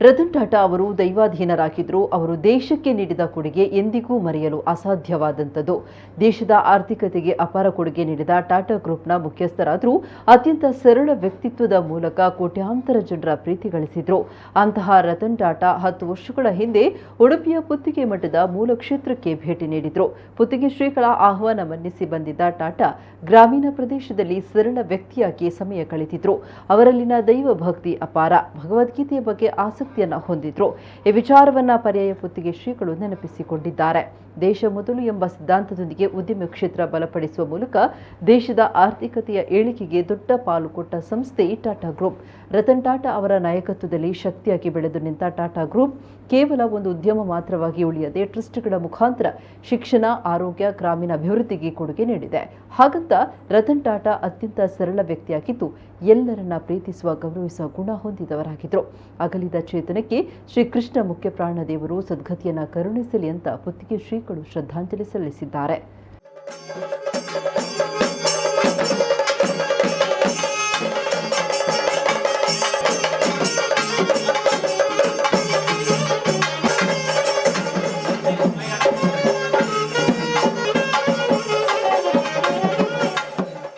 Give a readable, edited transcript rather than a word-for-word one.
ರತನ್ ಟಾಟಾ ಅವರು ದೈವಾಧೀನರಾಗಿದ್ದರು. ಅವರು ದೇಶಕ್ಕೆ ನೀಡಿದ ಕೊಡುಗೆ ಎಂದಿಗೂ ಮರೆಯಲು ಅಸಾಧ್ಯವಾದಂಥದ್ದು. ದೇಶದ ಆರ್ಥಿಕತೆಗೆ ಅಪಾರ ಕೊಡುಗೆ ನೀಡಿದ ಟಾಟಾ ಗ್ರೂಪ್ನ ಮುಖ್ಯಸ್ಥರಾದರೂ ಅತ್ಯಂತ ಸರಳ ವ್ಯಕ್ತಿತ್ವದ ಮೂಲಕ ಕೋಟ್ಯಾಂತರ ಜನರ ಪ್ರೀತಿ ಗಳಿಸಿದ್ರು. ಅಂತಹ ರತನ್ ಟಾಟಾ 10 ವರ್ಷಗಳ ಹಿಂದೆ ಉಡುಪಿಯ ಪುತ್ತಿಗೆ ಮಠದ ಮೂಲ ಕ್ಷೇತ್ರಕ್ಕೆ ಭೇಟಿ ನೀಡಿದ್ರು. ಪುತ್ತಿಗೆ ಶ್ರೀಗಳ ಆಹ್ವಾನ ಮನ್ನಿಸಿ ಬಂದಿದ್ದ ಟಾಟಾ ಗ್ರಾಮೀಣ ಪ್ರದೇಶದಲ್ಲಿ ಸರಳ ವ್ಯಕ್ತಿಯಾಗಿ ಸಮಯ ಕಳೆದಿದ್ರು. ಅವರಲ್ಲಿನ ದೈವ ಭಕ್ತಿ ಅಪಾರ, ಭಗವದ್ಗೀತೆಯ ಬಗ್ಗೆ ಆಸಕ್ತಿಯನ್ನ ಹೊಂದಿದ್ರು. ಈ ವಿಚಾರವನ್ನ ಪರ್ಯಾಯ ಪುತ್ತಿಗೆ ಶ್ರೀಗಳು ನೆನಪಿಸಿಕೊಂಡಿದ್ದಾರೆ. ದೇಶ ಮೊದಲು ಎಂಬ ಸಿದ್ಧಾಂತದೊಂದಿಗೆ ಉದ್ಯಮ ಕ್ಷೇತ್ರ ಬಲಪಡಿಸುವ ಮೂಲಕ ದೇಶದ ಆರ್ಥಿಕತೆಯ ಏಳಿಗೆಗೆ ದೊಡ್ಡ ಪಾಲು ಕೊಟ್ಟ ಸಂಸ್ಥೆ ಟಾಟಾ ಗ್ರೂಪ್. ರತನ್ ಟಾಟಾ ಅವರ ನಾಯಕತ್ವದಲ್ಲಿ ಶಕ್ತಿಯಾಗಿ ಬೆಳೆದು ನಿಂತ ಟಾಟಾ ಗ್ರೂಪ್ ಕೇವಲ ಒಂದು ಉದ್ಯಮ ಮಾತ್ರವಾಗಿ ಉಳಿಯದೆ ಟ್ರಸ್ಟ್ಗಳ ಮುಖಾಂತರ ಶಿಕ್ಷಣ, ಆರೋಗ್ಯ, ಗ್ರಾಮೀಣ ಅಭಿವೃದ್ಧಿಗೆ ಕೊಡುಗೆ ನೀಡಿದೆ. ಹಾಗಂತ ರತನ್ ಟಾಟಾ ಅತ್ಯಂತ ಸರಳ ವ್ಯಕ್ತಿಯಾಗಿದ್ದು ಎಲ್ಲರನ್ನ ಪ್ರೀತಿಸುವ, ಗೌರವಿಸುವ ಗುಣ ಹೊಂದಿದವರಾಗಿದ್ದರು. ಅಗಲಿದ ಚೇತನಕ್ಕೆ ಶ್ರೀಕೃಷ್ಣ ಮುಖ್ಯ ಪ್ರಾಣದೇವರು ಸದ್ಗತಿಯನ್ನ ಕರುಣಿಸಲಿ ಅಂತ ಪುತ್ತಿಗೆ ಶ್ರೀಗಳು ಶ್ರದ್ಧಾಂಜಲಿ ಸಲ್ಲಿಸಿದ್ದಾರೆ.